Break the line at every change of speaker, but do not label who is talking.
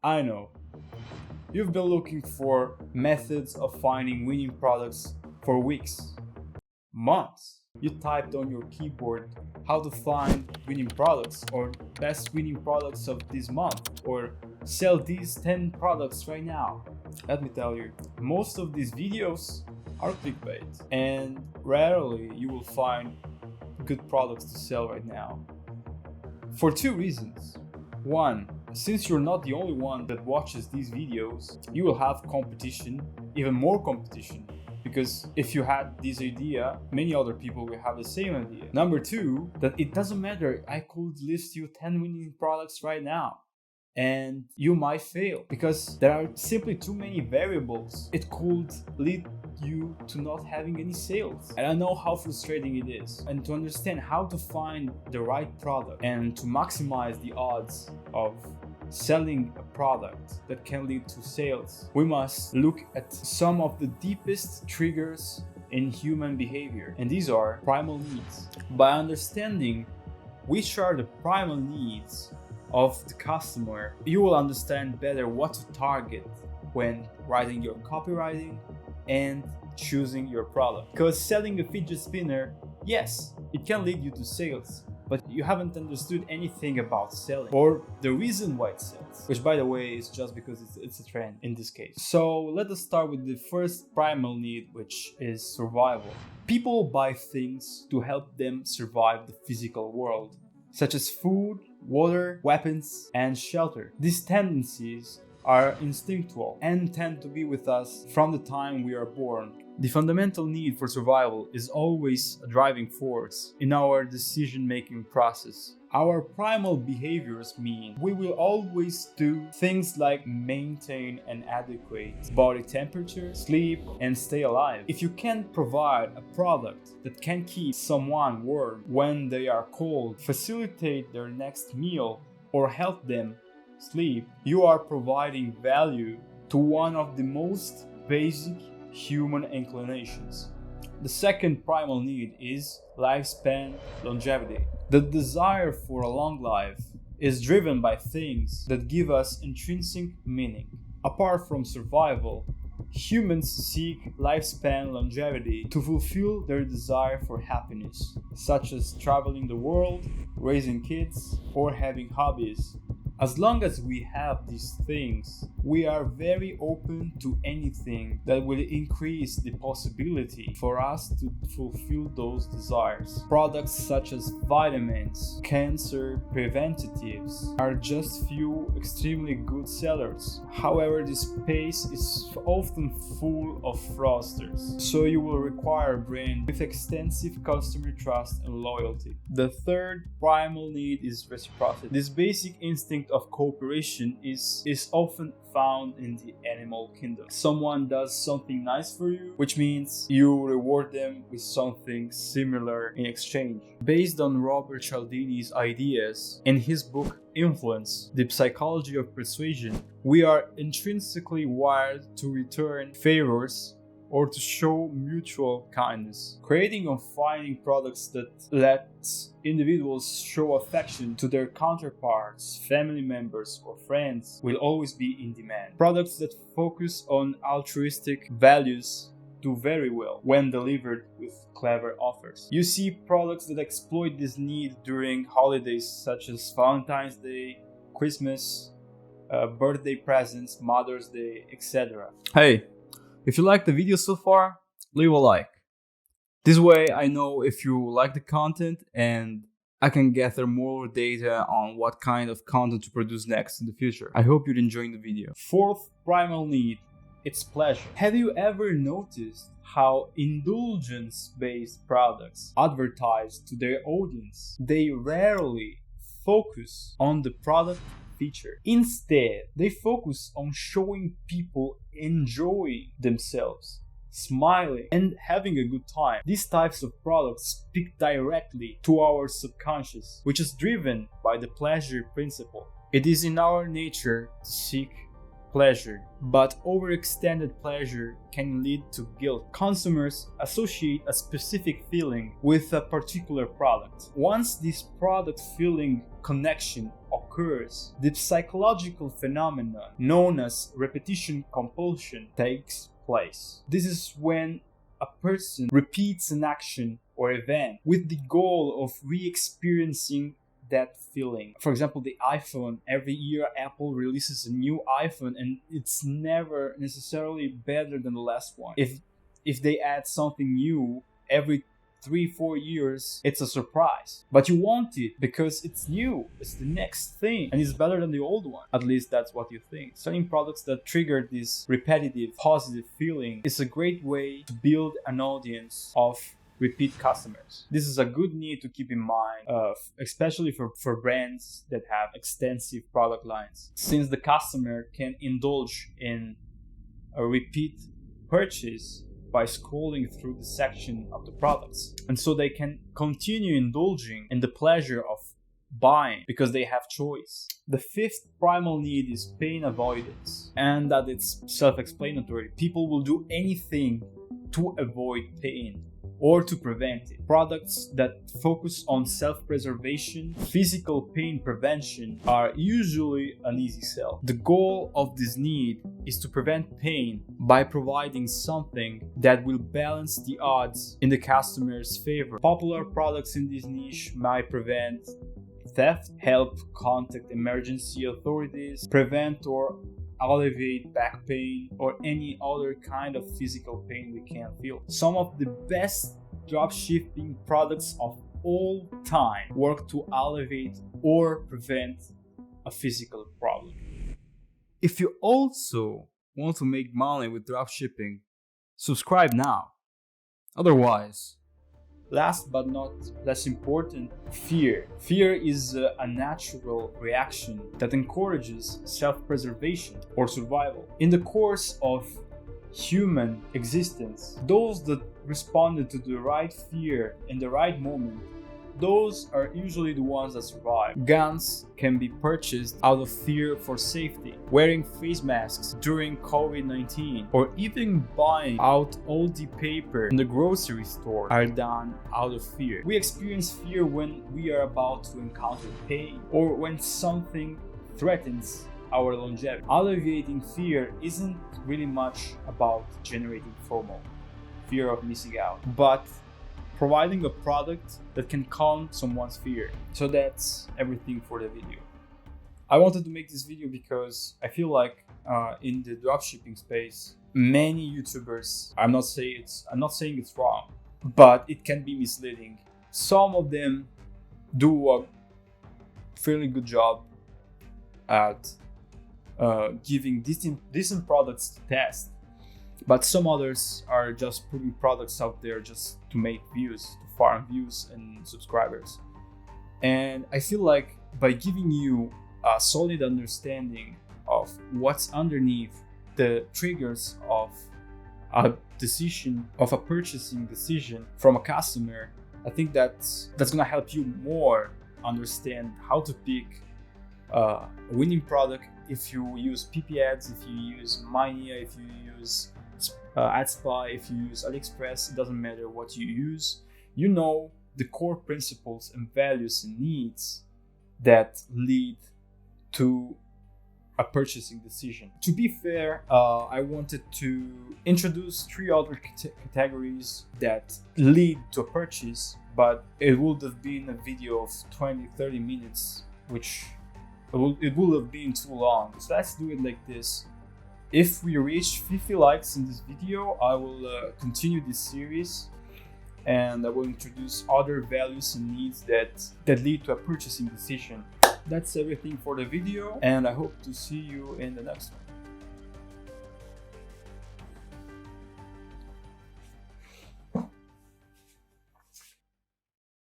I know. You've been looking for methods of finding winning products for weeks, months. You typed on your keyboard how to find winning products or best winning products of this month or sell these 10 products right now. Let me tell you, most of these videos are clickbait and rarely you will find good products to sell right now. For two reasons. One, since you're not the only one that watches these videos, you will have competition, even more competition. Because if you had this idea, many other people will have the same idea. Number two, that it doesn't matter. I could list you 10 winning products right now and you might fail because there are simply too many variables. It could lead you to not having any sales. And I know how frustrating it is. And to understand how to find the right product and to maximize the odds of selling a product that can lead to sales, we must look at some of the deepest triggers in human behavior, and these are primal needs. By understanding which are the primal needs of the customer, you will understand better what to target when writing your copywriting and choosing your product. Because selling a fidget spinner, yes, it can lead you to sales, but you haven't understood anything about selling or the reason why it sells, which by the way is just because it's a trend in this case. So let us start with the first primal need, which is survival. People buy things to help them survive the physical world, such as food, water, weapons, and shelter. These tendencies are instinctual and tend to be with us from the time we are born. The fundamental need for survival is always a driving force in our decision-making process. Our primal behaviors mean we will always do things like maintain an adequate body temperature, sleep, and stay alive. If you can't provide a product that can keep someone warm when they are cold, facilitate their next meal, or help them sleep, you are providing value to one of the most basic human inclinations. The second primal need is lifespan longevity. The desire for a long life is driven by things that give us intrinsic meaning. Apart from survival, humans seek lifespan longevity to fulfill their desire for happiness, such as traveling the world, raising kids, or having hobbies. As long as we have these things, we are very open to anything that will increase the possibility for us to fulfill those desires. Products such as vitamins, cancer preventatives are just few extremely good sellers. However, this space is often full of fraudsters, so you will require a brand with extensive customer trust and loyalty. The third primal need is reciprocity. This basic instinct of cooperation is often found in the animal kingdom. Someone does something nice for you, which means you reward them with something similar in exchange. Based on Robert Cialdini's ideas in his book Influence, The Psychology of Persuasion, we are intrinsically wired to return favors or to show mutual kindness. Creating and finding products that let individuals show affection to their counterparts, family members, or friends will always be in demand. Products that focus on altruistic values do very well when delivered with clever offers. You see products that exploit this need during holidays such as Valentine's Day, Christmas, birthday presents, Mother's Day, etc. Hey, if you like the video so far, leave a like. This way I know if you like the content and I can gather more data on what kind of content to produce next in the future. I hope you're enjoying the video. Fourth primal need, it's pleasure. Have you ever noticed how indulgence-based products advertise to their audience? They rarely focus on the product feature. Instead, they focus on showing people enjoying themselves, smiling, and having a good time. These types of products speak directly to our subconscious, which is driven by the pleasure principle. It is in our nature to seek pleasure, but overextended pleasure can lead to guilt. Consumers associate a specific feeling with a particular product. Once this product feeling connection occurs, occurs, the psychological phenomenon known as repetition compulsion takes place. This is when a person repeats an action or event with the goal of re-experiencing that feeling. For example, the iPhone, every year Apple releases a new iPhone and it's never necessarily better than the last one. If they add something new every 3-4 years, it's a surprise. But you want it because it's new, it's the next thing, and it's better than the old one. At least that's what you think. Selling products that trigger this repetitive, positive feeling is a great way to build an audience of repeat customers. This is a good need to keep in mind, especially for brands that have extensive product lines, since the customer can indulge in a repeat purchase by scrolling through the section of the products. And so they can continue indulging in the pleasure of buying because they have choice. The fifth primal need is pain avoidance, and that it's self-explanatory. People will do anything to avoid pain or to prevent it. Products that focus on self-preservation, physical pain prevention are usually an easy sell. The goal of this need is to prevent pain by providing something that will balance the odds in the customer's favor. Popular products in this niche might prevent theft, help contact emergency authorities, prevent or alleviate back pain, or any other kind of physical pain we can feel. Some of the best dropshipping products of all time work to alleviate or prevent a physical problem. If you also want to make money with dropshipping, subscribe now. Otherwise, last but not less important, fear. Fear is a natural reaction that encourages self-preservation or survival. In the course of human existence, those that responded to the right fear in the right moment, those are usually the ones that survive. Guns can be purchased out of fear for safety. Wearing face masks during COVID-19 or even buying out all the paper in the grocery store are done out of fear. We experience fear when we are about to encounter pain or when something threatens our longevity. Alleviating fear isn't really much about generating FOMO, fear of missing out, but providing a product that can calm someone's fear. So that's everything for the video. I wanted to make this video because I feel like in the dropshipping space, many YouTubers, I'm not saying it's wrong, but it can be misleading. Some of them do a fairly good job at giving decent products to test, but some others are just putting products out there just to make views, to farm views and subscribers. And I feel like by giving you a solid understanding of what's underneath the triggers of a decision, of a purchasing decision from a customer, I think that's gonna help you more understand how to pick a winning product. If you use PP ads, if you use Mania, if you use AdSpy, if you use AliExpress, it doesn't matter what you use. You know the core principles and values and needs that lead to a purchasing decision. To be fair, I wanted to introduce 3 other categories that lead to a purchase, but it would have been a video of 20-30 minutes, which it would have been too long. So let's do it like this. If we reach 50 likes in this video, I will continue this series and I will introduce other values and needs that lead to a purchasing decision. That's everything for the video, and I hope to see you in the next one.